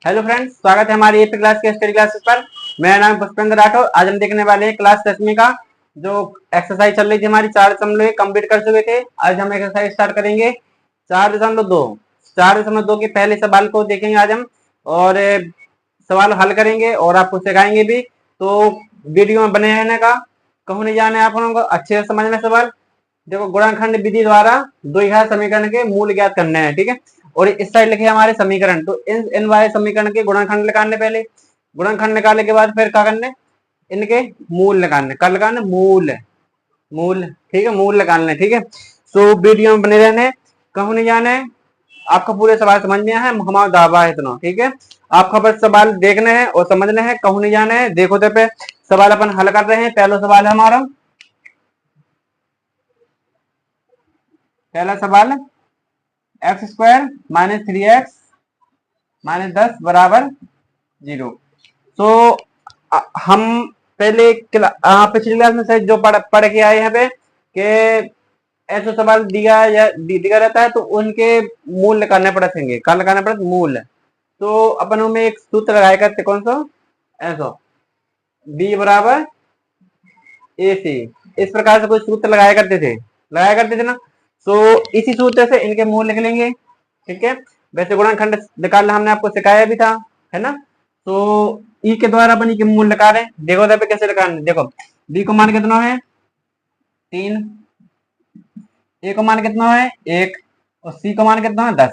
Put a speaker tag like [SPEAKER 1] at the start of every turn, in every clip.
[SPEAKER 1] Hello friends, स्वागत है हमारी एपी क्लास के स्टडी क्लासेस पर। मेरा नाम पुष्पेंद्र राठौर। आज हम देखने वाले हैं क्लास 10वीं का जो एक्सरसाइज चल रही थी हमारी 4.1 कंप्लीट कर चुके थे। आज हम एक्सरसाइज स्टार्ट करेंगे 4.2। 4.2 के पहले सवाल को देखेंगे आज हम, और सवाल हल करेंगे और आपको सिखाएंगे भी। तो वीडियो में बने रहने का, कहूँ नहीं जाना है आप लोगों को, अच्छे से समझना सवाल। देखो, गुणनखंड विधि द्वारा द्विघात समीकरण के मूल ज्ञात करने हैं, ठीक है। और इस साइड लिखे हमारे समीकरण, तो इन वाले समीकरण के गुणनखंड निकालने, पहले गुणनखंड निकालने के बाद फिर क्या करने, इनके मूल निकालने। कल निकालने मूल, मूल, ठीक है, मूल निकालने, ठीक है। सो वीडियो में बने रहने, कहूँ नहीं जाना है। आपका पूरे सवाल समझ में है, हमारा दावा है इतना, ठीक है। आपका बस सवाल देखने हैं और समझने हैं, कहूँ नहीं जाना है। देखो तो पे सवाल अपन हल कर रहे हैं। पहला सवाल है हमारा, पहला सवाल, x² - 3x - 10 बराबर 0। तो हम पहले पिछली क्लास में से जो पढ़ के आए हैं पे कि ऐसा सवाल दिया रहता है तो उनके मूल निकालने पड़ेंगे। कल निकालने पड़े मूल। तो अपन में एक सूत्र लगाया करते, कौन सा, ऐसा, b बराबर ए सी। इस प्रकार से कोई सूत्र लगाया करते थे ना। तो इसी सूत्र से इनके मूल लिख लेंगे, ठीक है। वैसे गुणनखंड निकालना हमने आपको सिखाया भी था, है ना। तो ई के द्वारा बनी के मूल निकालें। देखो पे कैसे निकालने, देखो बी को मान कितना है 3, ए को मान कितना है 1 और सी को मान कितना है 10।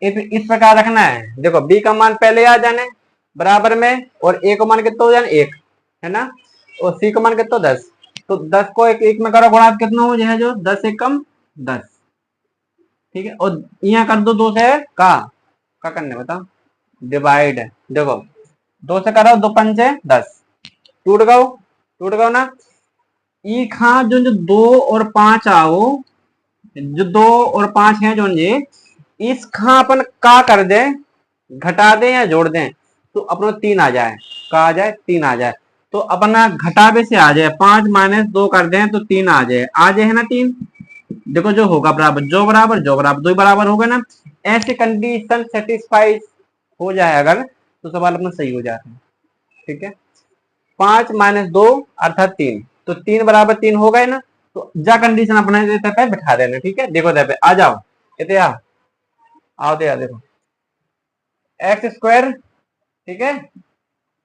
[SPEAKER 1] इस प्रकार रखना है। देखो बी का मान पहले आ जाने बराबर में, और ए को मान कितना हो जाए 1, है ना, और सी को मान कितना 10। तो 10 को एक में करो गुणा, कितना हो जाए जो 10 1 कम 10, ठीक है। और यहाँ कर दो 2 से का करने बता, डिवाइड। देखो 2 से करो, 2 पंचे 10, टूट गओ ना। ई खा जो जो 2 और 5 आओ, जो 2 और 5 है जो ये, इस खा अपन का कर दे, घटा दे या जोड़ दें, तो अपना 3 आ जाए। का आ जाए 3 आ जाए। तो अपना घटावे से आ जाए, 5 - 2 कर दें तो 3 आ जाए है ना 3। देखो जो होगा बराबर जो बराबर जो बराबर दो बराबर होगा ना। ऐसे कंडीशन सेटिस्फाई हो जाए अगर, तो सवाल अपना सही हो जाता है, ठीक है। 5 - 2 अर्थात 3, तो 3 बराबर 3 हो गए ना। तो जा कंडीशन अपने पे बिठा देना, ठीक है। देखो पे आ जाओ, इतने आओ दे, देखो x², ठीक है।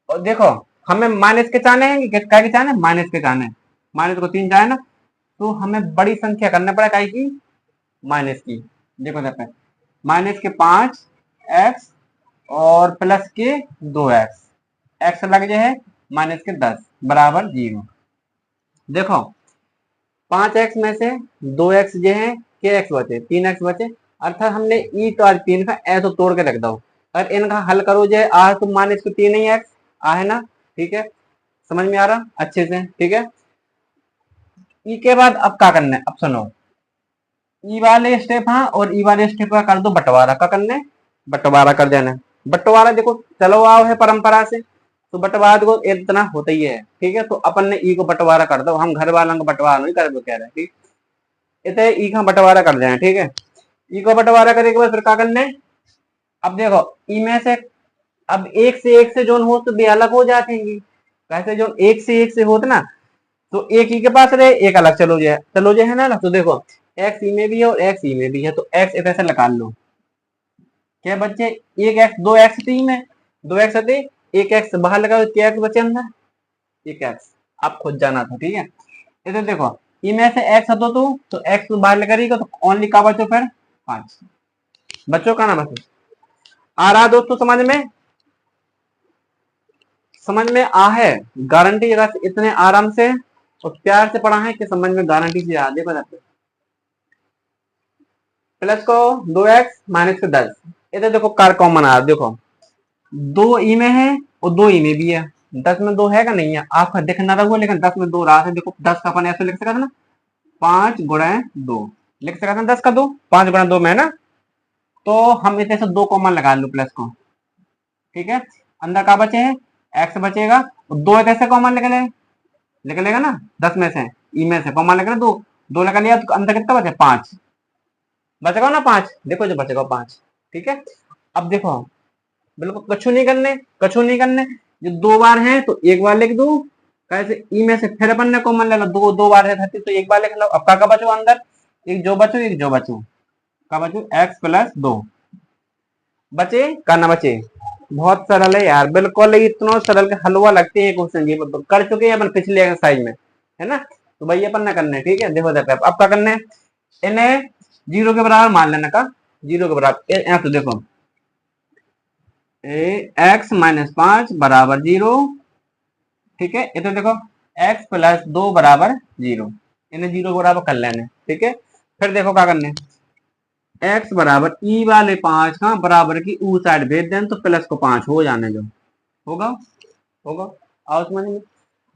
[SPEAKER 1] और देखो हमें माइनस के चाहने हैं कि क्या के चाहने, माइनस के चाहने, माइनस को 3 चाहे ना। तो हमें बड़ी संख्या करना पड़ा काय की, माइनस की। देखो पे माइनस के 5x और प्लस के 2x, x लग जाए माइनस के 10 बराबर 0। देखो 5x में से 2x जो है के x बचे, 3x बचे, अर्थात हमने ई तो आज 3 का ऐसा तोड़ के रख दो। अगर इनका हल करो जाए आ तो माइनस के 3 ही x आ है ना, ठीक है। समझ में आ रहा अच्छे से, ठीक है। ई के बाद अब क्या करना है, अब सुनो, ई वाले स्टेप, हाँ, और ई वाले स्टेप का कर दो बंटवारा। का करना है, बंटवारा कर देना है। बंटवारा देखो चलो आओ है परंपरा से, तो बंटवारा देखो इतना होता ही है, ठीक है। तो अपन ने ई को बंटवारा कर दो, हम घर वालों को बंटवारा नहीं कर कह रहे, ठीक। इतने ई का बंटवारा कर देना, ठीक है। ई को बंटवारा करने के बाद फिर क्या करना है, अब देखो ई में से अब एक से जोन हो तो भी अलग हो जाते हैं। कैसे जो एक से होते ना, तो एक ई के पास रहे, एक अलग चलो जाए है ना। तो देखो एक्स ई में भी है और एक्स ई में भी है, तो एक्स इधर से निकाल लो। क्या बच्चे, एक एक्स, 2x थी में, 2x थे, एक एक्स बाहर लगा, क्या एक्स बचे अंदर, एक एक्स। आप खुद जाना था, ठीक है। इधर देखो ई में से एक्स हटो तो एक्स बाहर लेकर, तो ओनली का बचो फिर 5 बच्चों का ना बचो। आ रहा दोस्तों समझ में आ है, गारंटी अगर इतने आराम से और प्यार से पढ़ा है कि समझ में गारंटी से आ। देखो प्लस को 2x माइनस को 10, इधर देखो कार कॉमन आ, देखो 2 ई में है और 2 ई में भी है, 10 में 2 है का नहीं है, आपका देखना रहा, लेकिन 10 में 2 रहा है। देखो 10 का अपन ऐसे लिख सकता था ना, 5 गुणा 2 लिख सकता था, 10 का 2, 5 गुणा 2 में ना। तो हम इसे 2 कॉमन लगा लो प्लस को, ठीक है। अंदर का बचे हैं एक्स बचेगा, 2 कैसे कॉमन निकलेगा ना, 10 में से ई में से कॉमन निकले 2, 2 लगा लिया तो अंदर कितना बचे 5 बचेगा ना, 5 देखो जो बचेगा 5, ठीक है। अब देखो बिल्कुल कछु नहीं करने, जो दो बार है तो एक बार लिख दो, कैसे ई में से फिर अपन ने कॉमन ले लो, दो दो बार है 30 तो एक बार लिख लो। अब का बचो अंदर, एक जो बचो का बचो एक्स प्लस 2 बचे का ना बचे। बहुत सरल है यार, बिल्कुल इतना सरल के हलवा लगते हैं क्वेश्चन ये कर चुके हैं अपन पिछले एक्सरसाइज में, है ना। तो भाई अपन ना करना है, ठीक है। देखो देखो अब क्या करना है, इन्हें जीरो के बराबर मान लेना का, जीरो के बराबर तो देखो एक्स माइनस 5 बराबर 0, ठीक है। ये तो देखो एक्स प्लस 2 बराबर 0, इन्हें 0 के बराबर कर लेना, ठीक है। फिर देखो क्या करना है, एक्स बराबर ई वाले 5 का बराबर की ऊ साइड भेज दें तो प्लस को 5 हो जाने जो होगा होगा। आओ समझ में।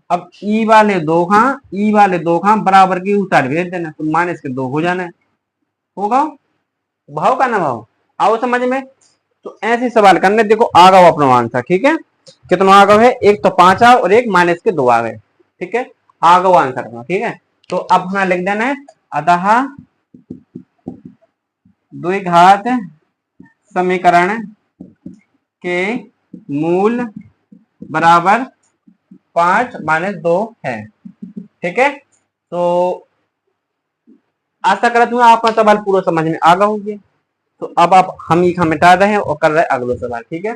[SPEAKER 1] अब ई वाले दो का बराबर की ऊ साइड भेज देना तो माइनस के 2 हो जाना है, होगा भाव का ना भाव। आओ समझ में। तो ऐसे सवाल करने, देखो आ गया अपना आंसर, ठीक है। कितना आ गया है, एक तो 5 आ और एक माइनस के 2 आ गए, ठीक है। आ गया आंसर का, ठीक है। तो अब हमें लिख देना है अतः द्विघात समीकरण के मूल बराबर 5 माइनस 2 है, ठीक है। तो आशा करता हूँ आपका सवाल पूरा समझ में आ गया होंगे। तो अब आप हम ही मिटा रहे हैं और कर रहे हैं अगला सवाल, ठीक है।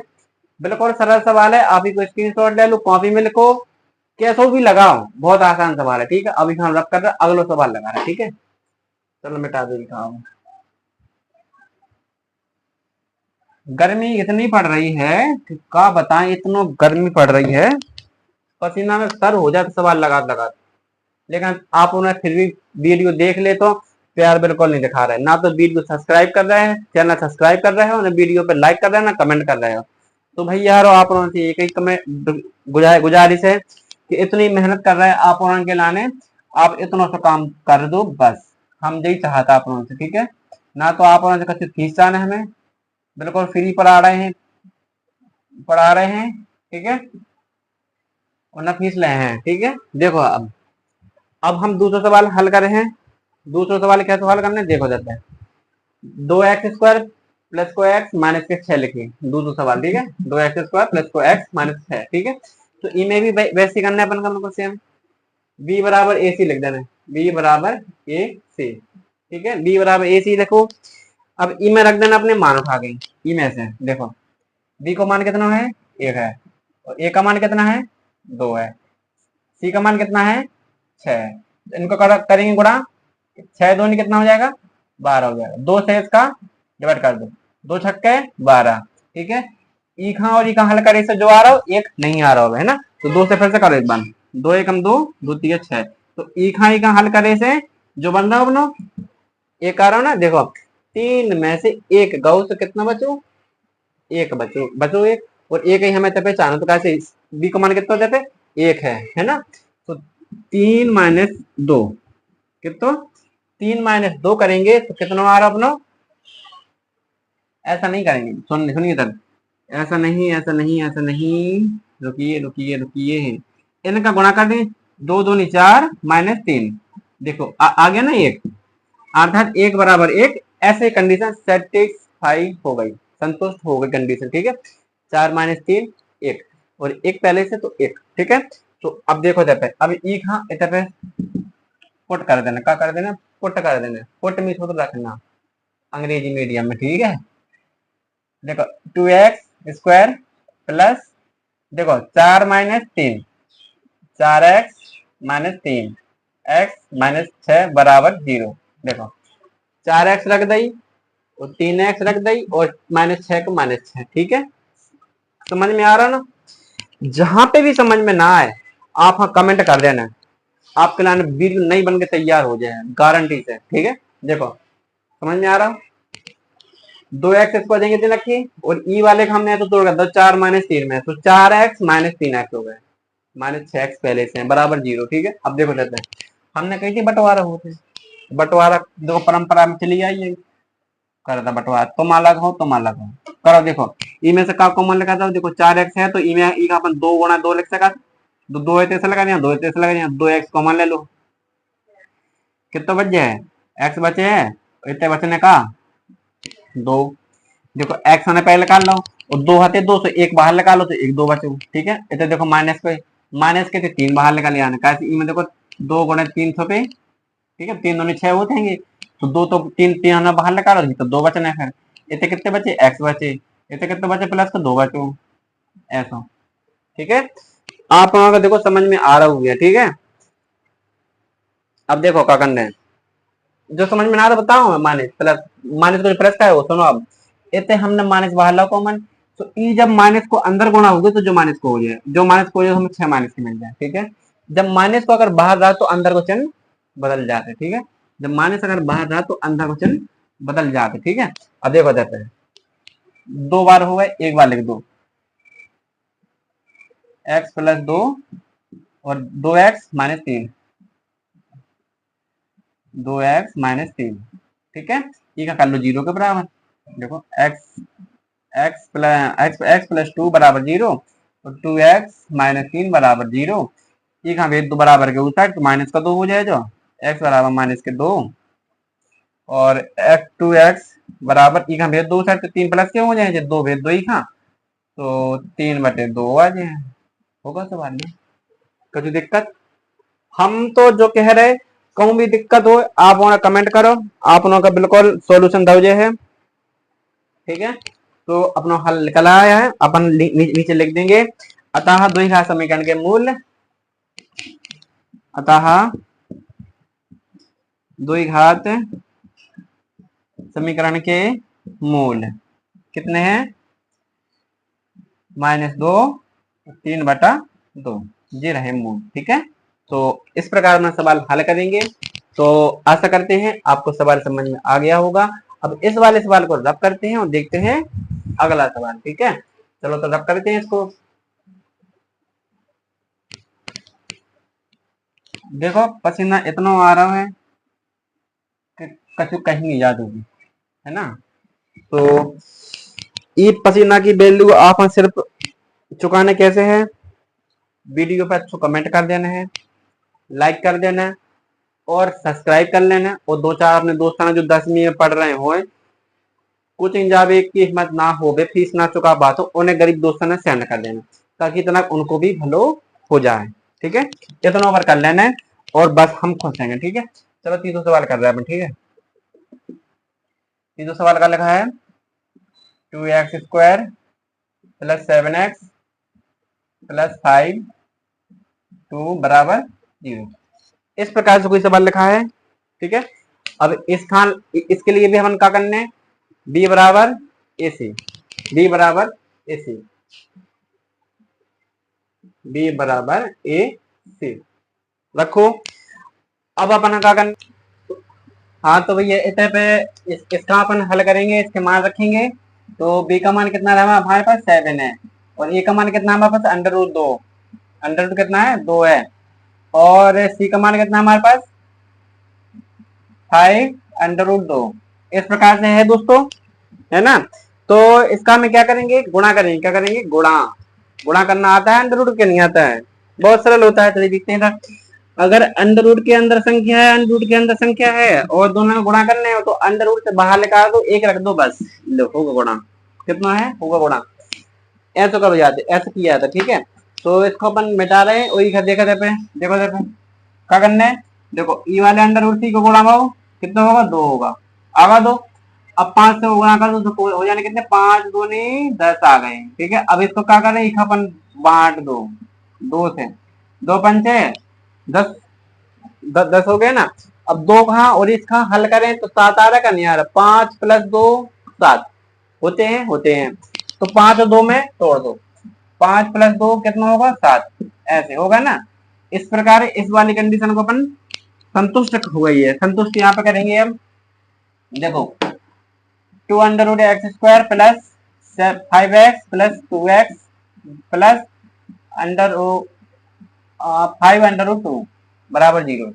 [SPEAKER 1] बिल्कुल सरल सवाल है, आप ही को स्क्रीनशॉट ले लो, कॉपी में लिखो, कैसो भी लगाओ, बहुत आसान सवाल है, ठीक है। अभी हम रब कर रहे हैं अगला सवाल लगा रहे हैं, ठीक है। चलो मिटा दे दिखाओ। गर्मी इतनी पड़ रही है कि क्या बताएं, इतना गर्मी पड़ रही है पसीना में सर हो जाए सवाल लगा लगा। लेकिन आप उन्हें फिर भी वीडियो देख ले तो प्यार बिल्कुल नहीं दिखा रहे, ना तो वीडियो सब्सक्राइब कर रहे हैं, चैनल सब्सक्राइब कर रहे हो ना वीडियो पे लाइक कर रहे हैं ना कमेंट कर रहे हो। तो भैया यार आप उन्होंने से एक ही कमेंट गुजारिश है कि इतनी मेहनत कर रहे हैं आप उनके लाने, आप इतना सा काम कर दो बस। हम यही चाहता आप उनसे, ठीक है। ना तो आप उन्होंने कच्ची फीस जाना है, हमें बिल्कुल फ्री पढ़ा रहे हैं, ठीक है। और ना फीस ले हैं, ठीक है। देखो अब हम दूसरा सवाल हल कर रहे हैं। दूसरा सवाल क्या सवाल करने देखो जाता है, 2x² प्लस को एक्स माइनस के 6 लिखिए दूसरा सवाल, ठीक है। 2x² प्लस को एक्स माइनस 6, ठीक है। तो इमें भी वैसे करना है अपन का सेम, बी बराबर ए सी लिख देना है, बी बराबर ए सी, ठीक है। बी बराबर ए सी लिखो। अब ई में रख देना अपने मान उठा के, ई में से देखो बी को मान कितना है 1 है, और ए का मान कितना है 2 है, सी का मान कितना है 6 है। इनको करेंगे गुणा, 6 दूनी कितना हो जाएगा 12 हो जाएगा, 2 से इसका डिवाइड कर दो, 2 छक्के 12, ठीक है। ई खा और ई का हल करे से जो आ रहा हो एक नहीं आ रहा होगा, है ना। तो 2 से फिर से करो एक बार, 2 एकम 2, 2 3 6। तो ई का हल करे से जो बन रहा हो बनो एक आ रहा हो ना, देखो 3 में से एक गौ से कितना बचो एक बचो एक, और एक ही हमें पहचाना तो कैसे बी का मान कितना हो जाते एक है ना। तो 3 माइनस 2 कितना, 3 माइनस 2 करेंगे तो कितना आ रहा अपना, ऐसा नहीं करेंगे, सुनिए तब, ऐसा नहीं ऐसा नहीं ऐसा नहीं, रुकिए रुकिए रुकिए, इनका गुणा कर दें, 2 दूनी 4 माइनस 3, देखो आ गया ना एक, अर्थात एक बराबर एक, ऐसे कंडीशन सेटिस्फाई हो गई, संतुष्ट हो गई कंडीशन, ठीक है। 4 माइनस 3 1, और एक पहले से तो एक, ठीक है। तो अब देखो जब अब ई कहा इधर पे पुट कर देना, क्या कर देना पुट कर देना, पुट में छोड़ रखना अंग्रेजी मीडियम में, ठीक है। देखो 2x² प्लस देखो 4 minus 3, 4x minus 3 x minus 6 बराबर 0, देखो 4x रख दी और 3x रख दी और माइनस 6 को माइनस 6, ठीक है। समझ में आ रहा ना। जहां पे भी समझ में ना आए आप हाँ कमेंट कर देना, आपके लिए वीडियो नहीं बन के तैयार हो जाए गारंटी से, ठीक है। देखो समझ में आ रहा, 2x इसको देंगे 3 रखिए और ई वाले का हमने तो तोड़ कर 4 माइनस 3 में, तो 4x माइनस 3x हो गए, माइनस 6x पहले से बराबर 0, ठीक है। अब देखो लेते हैं, हमने कही थी बंटवारा होते, बंटवारा देखो परंपरा में चली आई कर था बंटवारा, तुम अलग हो तुम अलग हो, करो देखो ई में से का कॉमन लगा था, देखो 4x है तो ई में ई का अपन 2 गुणा 2 लिख सका, तो 2 है तो लगा दिया, 2 है तो लगा दिया, 2x कॉमन ले लो, कितना बच जाए x बचे है, इतने बचने का 2, देखो एक्स मैंने पहले निकाल लो, और दो हाथे दो, तो एक बाहर निकालो तो एक दो बचे, ठीक है। इधर देखो माइनस पे, माइनस के थे तीन बाहर निकाल आना, कैसे ई में देखो दो गुणे 300 पे, ठीक है, तीन दूनी छह हो जाएंगे, तो दो तो तीन तीन आना बाहर निकालो तो दो बचना है। फिर इतने कितने बचे, एक्स बचे, इतने कितने बचे प्लस के दो बचे, ऐसा, ठीक है। आप लोगों को देखो समझ में आ रहा होगा, ठीक है। अब देखो क्या करना है, जो समझ में ना आ रहा बताओ मैं, माइनस प्लस, माइनस को प्लस का है वो सुनो। अब इतने हमने माइनस बाहर ला कॉमन, तो ई जब माइनस को अंदर गुणा होगी तो जो माइनस को हो जाए, जो माइनस को हो जाए हमें छह माइनस की मिल जाए, ठीक है। जब माइनस को अगर बाहर रहा तो अंदर को चिन्ह बदल जाते, ठीक है। जब माइनस अगर बाहर रहा तो अंदर को चिन्ह बदल जाते, ठीक है। अब देखो जाते हैं, दो बार हो गए, एक बार लिख दो, एक्स प्लस दो और दो एक्स माइनस तीन, दो एक्स माइनस तीन, ठीक है। ये का कर लो जीरो के बराबर, देखो x x plus x plus two बराबर जीरो, और टू एक्स माइनस तीन बराबर जीरो। ये कहाँ भेज दो बराबर के उस साइड, तो माइनस का दो हो जाए, जो एक्स बराबर माइनस के दो, और एक्स टू एक्स बराबर ई कहाँ भेज दो उस साइड, तो तीन प्लस के हो जाए, दो भेज दो ई कहाँ, तो तीन बटे दो आ जाए, होगा सवाल में कुछ दिक्कत। हम तो जो कह रहे, कहूँ भी दिक्कत हो आप वहां कमेंट करो, आप लोगों का बिल्कुल सॉल्यूशन दौजे है, ठीक है। तो अपना हल निकल आया है, अपन नीचे लिख देंगे, अतः द्विघात समीकरण के मूल, अतः द्विघात समीकरण के मूल कितने हैं, माइनस दो, तीन बटा दो, ये रहे मूल, ठीक है। तो इस प्रकार में सवाल हल करेंगे। तो आशा करते हैं आपको सवाल समझ में आ गया होगा। अब इस वाले सवाल को रब करते हैं और देखते हैं अगला सवाल, ठीक है। चलो तो रब करते हैं इसको। देखो पसीना इतना आ रहा है कि कछु कहीं नहीं याद होगी, है ना। तो ये पसीना की वैल्यू आप सिर्फ चुकाने कैसे है, वीडियो पर अच्छो कमेंट कर देना है, लाइक कर देना है और सब्सक्राइब कर लेना, और दो चार अपने दोस्तों जो 10वीं में पढ़ रहे हो, कोचिंग जावे की हिम्मत ना हो, फीस ना चुका पाते तो उन्हें गरीब दोस्तों ने सेंड कर देना, ताकि इतना उनको भी भलो हो जाए, ठीक है। इतना ओवर कर लेना है और बस हम खुश रहेंगे, ठीक है। चलो तीसरा सवाल कर रहे हैं, ठीक है। तीसरा सवाल का लिखा है 2x² प्लस 7x प्लस 5 2 बराबर 0, इस प्रकार से कोई सवाल लिखा है, ठीक है। अब इसके लिए भी हम क्या करने हैं, बी बराबर ए सी, बी बराबर ए सी, बी बराबर ए सी रखो। अब अपन क्या करना, हाँ तो भैया इतने पे इसका अपन हल करेंगे, इसके मान रखेंगे। तो बी का मान कितना रहा हमारे पास 7 है, और ए का मान कितना हमारे पास अंडर रूट 2, अंडर रूट कितना है 2 है, और सी का मान कितना हमारे पास 5 अंडर रूट 2, इस प्रकार से है दोस्तों, है ना। तो इसका हम क्या करेंगे, गुणा करेंगे, क्या करेंगे, गुणा, गुणा करना आता है अंडर रूट के नहीं आता है, बहुत सरल होता है। चलिए देखते हैं, अगर अंडर रूट के अंदर संख्या है, अंडर रूट के अंदर संख्या है और दोनों में गुणा करने हो, तो अंडर रूट से बाहर निकाल दो, एक रख दो, बस लो होगा गुणा, कितना है होगा गुणा, ऐसा करो जाते, ऐसा किया था, ठीक है। तो इसको अपन मिटा रहे हैं, वही देखो देखो देखो क्या करना है, देखो ई वाले अंडर रूट सी को गुणा करो, कितना होगा 2 होगा, आगा दो। अब 5 से गुणा कर दो तो हो जाने कितने, 5 दूनी 10 आ गए, ठीक है। अब इसको क्या करें, एक अपन बांट दो, 2 से, 2 पंचे 10, 10 हो गए ना। अब 2 कहा और इसका हल करें तो 7 आ रहा का नहीं आ रहा, 5 प्लस 2 7 होते हैं, होते हैं। तो 5 और 2 में तोड़ दो, 5 प्लस 2 कितना होगा 7, ऐसे होगा ना। इस प्रकार इस वाली कंडीशन को अपन संतुष्ट हो गई है, संतुष्ट यहाँ पे करेंगे हम। देखो 2 under root x² plus 5x plus 2x plus under 5 under root 2 बराबर 0,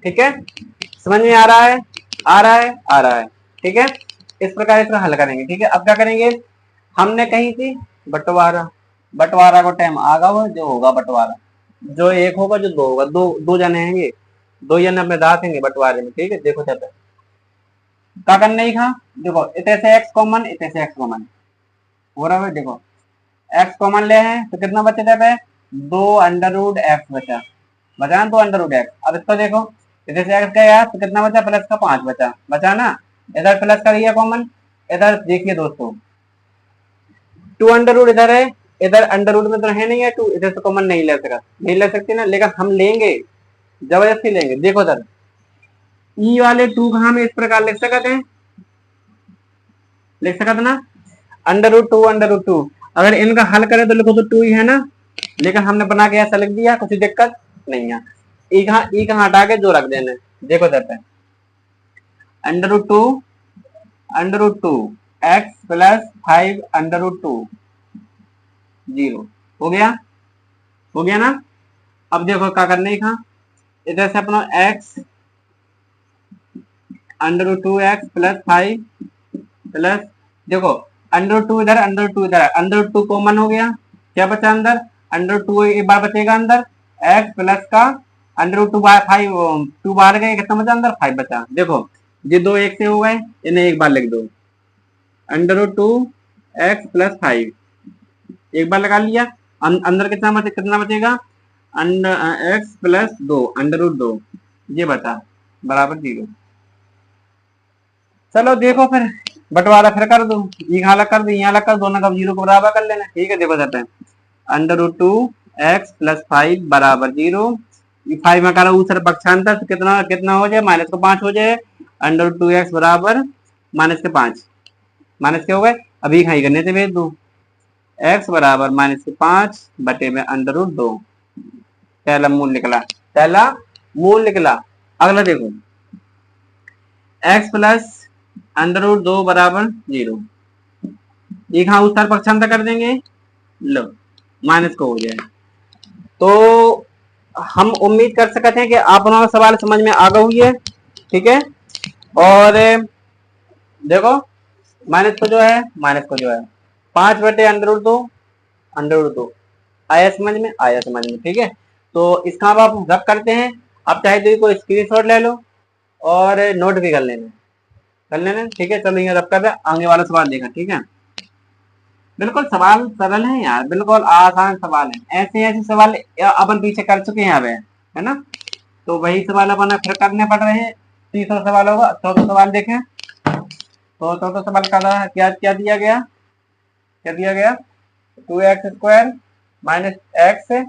[SPEAKER 1] ठीक है। समझ में आ रहा है, आ रहा है, आ रहा है, ठीक है। इस प्रकार इसका हल करेंगे, ठीक है। अब क्या करेंगे, हमने कही थी बंटवारा, बंटवारा को टाइम आगा हुआ जो होगा बंटवारा, जो एक होगा जो दो होगा, दो दो जने हैंगे, दो जने अपने दांत हैंगे बंटवारे में, ठीक है। देखो चलते क्या करना ही था, देखो इतने से एक्स कॉमन, इतने से एक्स कॉमन हो रहा है। देखो एक्स कॉमन ले हैं तो कितना बचे थे पे, 2√x बचा, बचा ना 2√x। अब इसको देखो, इधर से एक्स गया तो कितना बचा, प्लस का 5 बचा, बचा ना। इधर प्लस कर दिया कॉमन, इधर देखिए दोस्तों 2 इधर है, इधर अंडर में तो है नहीं है 2, इधर से कॉमन नहीं ले सकता, नहीं ले सकते ना, लेकिन हम लेंगे, जबरदस्ती लेंगे। देखो सर ई वाले 2 का हम इस प्रकार लिख सकते हैं, लिख सकते ना, √2 अगर इनका हल करें तो लिखो तो 2 ही है ना, लेकिन हमने बना के ऐसा लिख दिया, कुछ दिक्कत नहीं है। ई कहाँ हटा के जो रख देना, देखो सर √2 x प्लस 5 0 हो गया, हो गया ना। अब देखो क्या करने का, इधर से अपना x √2x प्लस 5 प्लस, देखो √2 इधर, √2 इधर, √2 कॉमन हो गया, क्या बचा अंदर, √2 एक बार बचेगा अंदर, x प्लस का √2 5, 2 बाहर गए, कितना बचा अंदर 5 बचा। देखो ये दो एक से हो गए, इन्हें एक बार लिख दो, √2x प्लस 5 एक बार लगा लिया, अंदर कितना बचेगा, x प्लस 2 √2 ये बचा बराबर 0। चलो देखो फिर बंटवारा फिर कर दो, यहाँ अलग कर दो, यहाँ अलग कर, दोनों का 0 को बराबर कर लेना, ठीक है। देखो जाते हैं √2x प्लस 5 बराबर 0, 5 में करा ऊसर पक्षांतर तो कितना कितना हो जाए, माइनस को 5 हो जाए, √2x बराबर माइनस के 5, माइनस के हो गए। अभी खाई करने से भेज दो, x बराबर माइनस के 5 बटे में √2, पहला मूल निकला, पहला मूल निकला। अगला देखो x प्लस √2 बराबर 0, एक हाँ उत्तर पक्षांतर कर देंगे, लो माइनस को हो जाए। तो हम उम्मीद कर सकते हैं कि आप लोगों का सवाल समझ में आ गया हुई है, ठीक है। और देखो माइनस को जो है, माइनस को जो है 5 बटे √2 आया समझ में, आया समझ में, ठीक है। तो इसका अब आप रब करते हैं, आप चाहे तो कोई स्क्रीनशॉट ले लो और नोट भी कर लेना, ठीक है। चलो यहाँ रब कर दे, आगे वाला सवाल देखा, ठीक है। बिल्कुल सवाल सरल है यार, बिल्कुल आसान सवाल है, ऐसे ऐसे सवाल अपन पीछे कर चुके हैं अब, है ना। तो वही सवाल अपन फिर करने पड़ रहे हैं। तीसरा सवाल होगा, चौथा सवाल देखें। तो चौथा सवाल का क्या क्या दिया गया, क्या दिया गया, 2x² माइनस x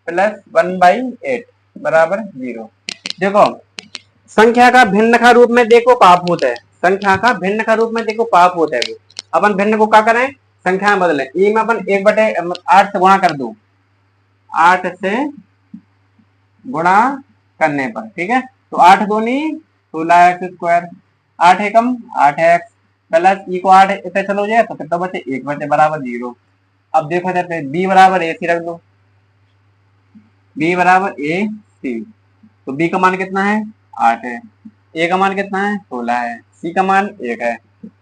[SPEAKER 1] प्लस 1/8 बराबर 0। देखो संख्या का भिन्न का रूप में देखो पाप होता है, संख्या का भिन्न का रूप में देखो पाप होता है। वो अपन भिन्न को क्या करें, संख्या में बदलें, ई में अपन 1/8 से गुणा कर दो, 8 से गुणा करने पर, ठीक है। तो 8 दूनी 16x², 8 एकम 8x प्लस ई को 8 इतने चलो जाए तो कितना बचे, 1 बचे बराबर 0। अब देखो जाते बी बराबर ए सी रख दो, बी बराबर ए सी, तो बी का मान कितना है 8 है, ए का मान कितना है 16 है, सी का मान 1 है,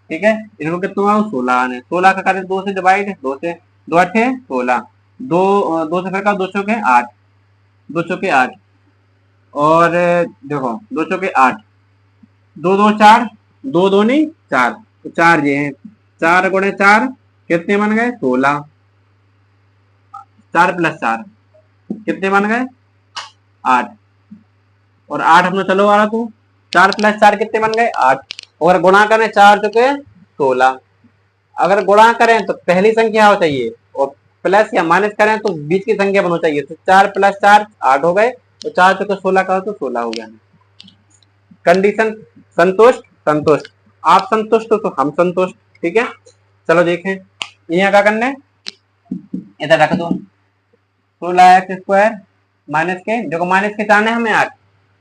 [SPEAKER 1] ठीक है। इनको कितना है 16 है, 16 का करें 2 से डिवाइड, 2 से 2 8 16, 2 से फिर का 2 चौके 8, 2 चौके 8, और देखो 2 चौके 8, 2 2 4, 2 2 नहीं 4, तो 4 ये है, 4 गुणे 4 कितने बन गए 16, 4 प्लस 4 कितने बन गए 8, और 8 हमने चलो आ रहा तो 4 प्लस 4 कितने बन गए 8, और गुणा करें 4 चुके 16, अगर गुणा करें तो पहली संख्या हो चाहिए, और प्लस या माइनस करें तो बीच की संख्या बननी चाहिए। तो 4 प्लस 4 8 हो गए, तो 4 चुके 16 का तो 16 हो गया। कंडीशन संतुष्ट, संतुष्ट, आप संतुष्ट हो तो हम संतुष्ट, ठीक है। चलो देखें यहाँ क्या करना है, इधर रख दो 16x² माइनस के, देखो माइनस के जाना है हमें 8,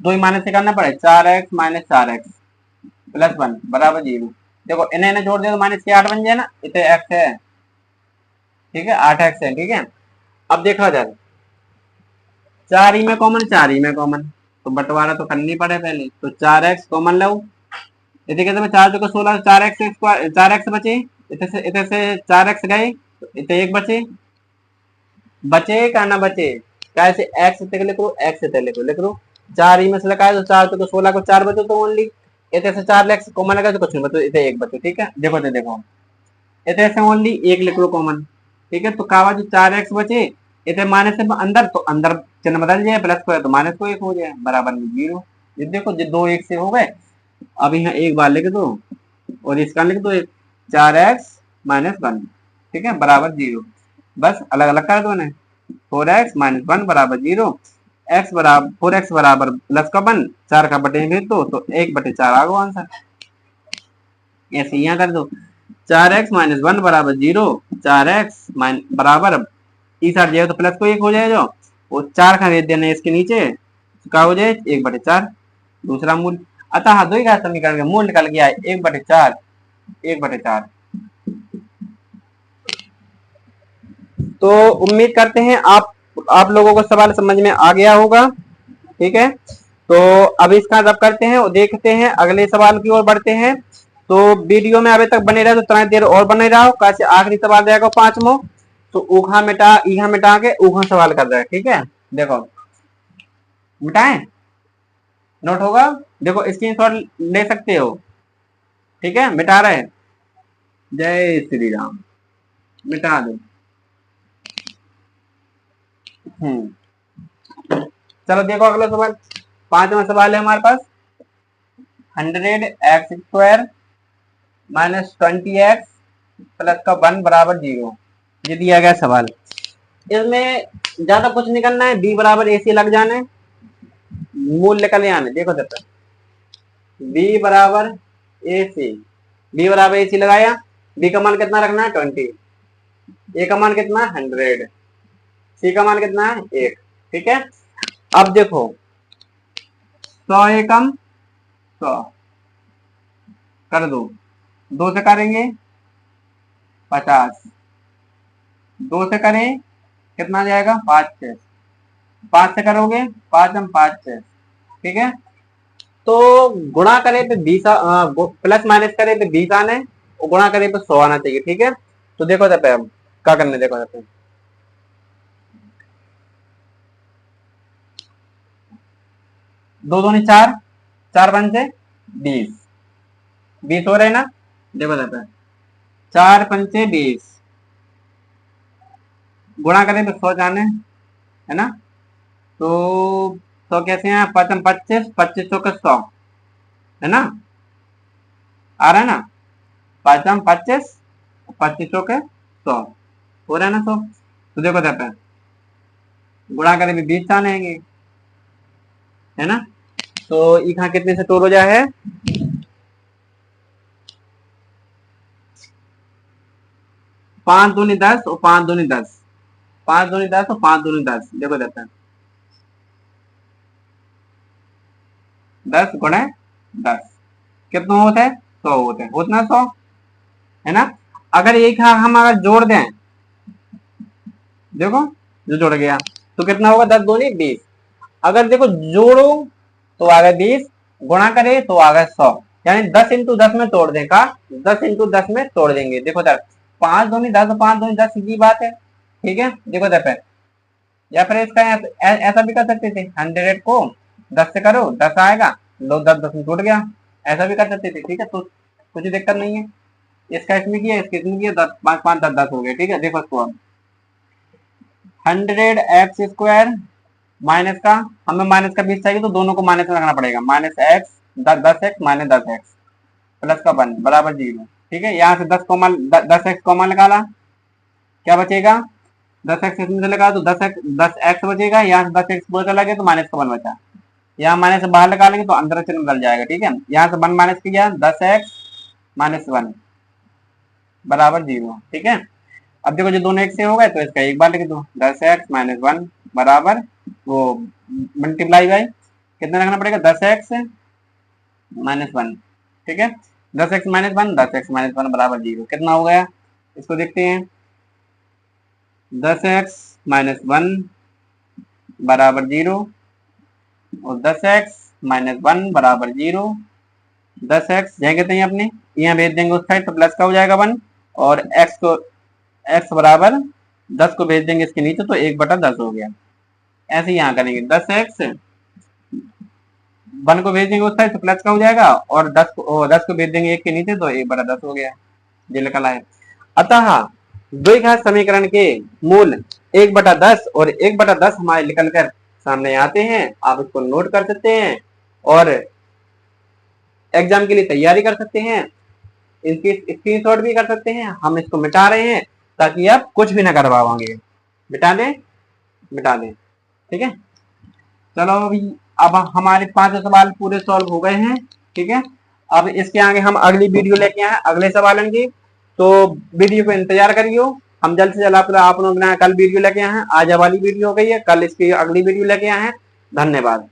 [SPEAKER 1] 2 ही माइनस से करना पड़े, 4x माइनस 4x प्लस 1 बराबर 0। देखो इन्हें इन्हें जोड़ दिया तो माइनस के 8 बन जाए ना, इतने x है, ठीक है 8x है, ठीक है। अब देखा जाए 4 ही में कॉमन, 4 ही में कॉमन, तो बंटवारा तो करनी पड़े पहले, तो 4x कॉमन लो, इतने कहते 4 चौके 16, 4x बचे, इतने से 4x गए तो इतने 1 बचे, बचे क्या ना बचे, कैसे x लिख लो, x लिख लो, 4 ही में से लगा है तो 4 चौके 16 को 4 बचे तो ओनली, इतने से 4 एक्स कॉमन लगा तो कुछ नहीं, तो इसे 1 बचे। ठीक है, देखो तो देखो इतने से ओनली 1 लिख लो कॉमन। ठीक है, तो कहा जो 4 एक्स बचे, इतने माइनस से अंदर, तो अंदर चिन्ह बदल जाए, प्लस को है तो माइनस को 1 हो जाए, बराबर में 0। ये देखो ये 2 1 से हो गए। अब यहाँ एक बार लिख दो और इसका लिख दो 4x माइनस 1। ठीक है, बराबर 0। बस अलग अलग कर दो इन्हें। 4x माइनस 1 बराबर 0। x बराबर 4x बराबर प्लस का 1, 4 का बटे भेज दो तो 1/4 आ गया आंसर। ऐसे यहाँ कर दो 4x माइनस 1 बराबर 0। 4x बराबर इस हट जाए तो प्लस को 1 हो जाए, जो वो 4 का भेज देना इसके नीचे, क्या हो जाए 1/4 दूसरा मूल। अतः दो ही समीकरण का मूल निकल गया 1/4। 1/4। तो उम्मीद करते हैं आप लोगों को सवाल समझ में आ गया होगा। ठीक है, तो अब इसका जब करते हैं और देखते हैं अगले सवाल की ओर बढ़ते हैं। तो वीडियो में अभी तक बने रहे तो थोड़ी देर और बने रहो, कैसे आखिरी सवाल रहेगा 5वां। तो ऊखा मिटा के ऊखा सवाल कर रहे हैं। ठीक है, देखो मिटाएं, नोट होगा, देखो स्क्रीनशॉट ले सकते हो। ठीक है, मिटा रहे हैं, जय श्री राम, मिटा दो। चलो देखो अगला सवाल, 5वां सवाल है हमारे पास। 100x² माइनस 20x प्लस का 1 बराबर 0, ये दिया गया सवाल। इसमें ज्यादा कुछ नहीं करना है, b बराबर ac लग जाने, मूल निकल आने। देखो जब b बराबर ac, b बराबर ac लगाया, b का मान कितना रखना है 20, a का मान कितना है 100, c का मान कितना है 1। ठीक है, अब देखो 100 एकम 100 कर दो, 2 से करेंगे 50, 2 से करें कितना आ जाएगा 5 6, 5 से करोगे 5 हम 5 6। ठीक है, तो गुणा करे पे 20, प्लस माइनस करे पे 20 आने और गुणा करे पे 100 आना चाहिए। ठीक है, तो देखो जब हम क्या करने, देखो जब 2 दूनी 4, 4 5 से 20, 20 हो रहे ना। देखो जब 4 5 से 20 गुणा करें तो 100 जाने, है ना। तो 100 कैसे हैं, 5 25, 25 का 100, है ना, आ रहा है ना, 5 25, 25 के 100 हो रहा है ना 100। तो देखो देखते हैं गुणा करें भी 20 आनेंगे, है ना। तो यहाँ कितने से तोड़ हो जाए है, 5 दूनी 10 और 5 दूनी 10, 5 दूनी 10 और 5 दूनी 10। देखो देखते हैं 10 गुणे 10 कितना होता है 100 होते हैं, उतना 100, है ना। अगर एक हम अगर जोड़ दें, देखो जो जुड़ गया तो कितना होगा 10 दूनी 20। अगर देखो जोड़ो तो आ गए 20, गुणा करे तो आ गए 100, यानी 10 इंटू 10 में तोड़ दें का, 10 इंटू 10 में तोड़ देंगे। देखो दर 5 दूनी 10, 5 दूनी 10 सीधी बात है। ठीक है, देखो दर या फिर इसका ऐसा भी कर सकते थे, 100 को 10 से करो 10 आएगा, लो 10 10 में टूट गया, ऐसा भी कर सकते थे। ठीक है, तो कुछ दिक्कत नहीं है। इसका इसमें किया, इसके इसमें किया, 10 5 5 10 10 हो गया। ठीक है, देखो इसको अब 100x² माइनस का, हमें माइनस का बीच चाहिए तो दोनों को माइनस में रखना पड़ेगा, minus x 10x minus 10x plus का 1 बराबर 0। ठीक है, यहाँ से 10x कॉमन निकाला, क्या बचेगा 10x इसमें से लगा तो 10x बचेगा, यहाँ से 10x बोल चला गया तो माइनस का 1 बचा, यहाँ माइनस से बाहर निकालेंगे तो अंदर चिन्ह बदल जाएगा। ठीक है, यहाँ से 1 माइनस किया 10x माइनस 1 बराबर 0। ठीक है, अब देखो जो दोनों एक से हो गए तो इसका एक बार लिख दो, 10x माइनस 1 बराबर वो मल्टीप्लाई बाई कितना रखना पड़ेगा 10x माइनस 1। ठीक है, 10x माइनस 1, 10x माइनस 1 बराबर 0, कितना हो गया इसको देखते हैं, 10x माइनस 1 बराबर 0 और 10x माइनस 1 बराबर 0। 10x जहाँ कहते हैं अपने यहाँ भेज देंगे उस साइड तो प्लस का हो जाएगा 1, और x बराबर 10 को भेज देंगे इसके नीचे तो 1/10 हो गया। ऐसे ही यहाँ करेंगे 10x वन को भेज देंगे उस साइड तो प्लस का हो जाएगा, और 10 को भेज देंगे 1 के नीचे तो 1/10 हो गया, ये निकल आए। अतः द्विघात समीकरण के मूल 1/10 और 1/10 हमारे निकल कर सामने आते हैं। आप इसको नोट कर सकते हैं और एग्जाम के लिए तैयारी कर सकते हैं, इसकी स्क्रीनशॉट भी कर सकते हैं। हम इसको मिटा रहे हैं ताकि आप कुछ भी ना कर पाओगे। मिटा दें, मिटा दें, ठीक है। चलो अभी अब हमारे 5 सवाल पूरे सॉल्व हो गए हैं, ठीक है। अब इसके आगे हम अगली वीडियो लेके आए अगले सवालन की, तो वीडियो को इंतजार करियो। हम जल्द से जल्द आप लोग कल वीडियो लेके आए हैं, आज वाली वीडियो हो गई है, कल इसकी अगली वीडियो लेके आए हैं। धन्यवाद।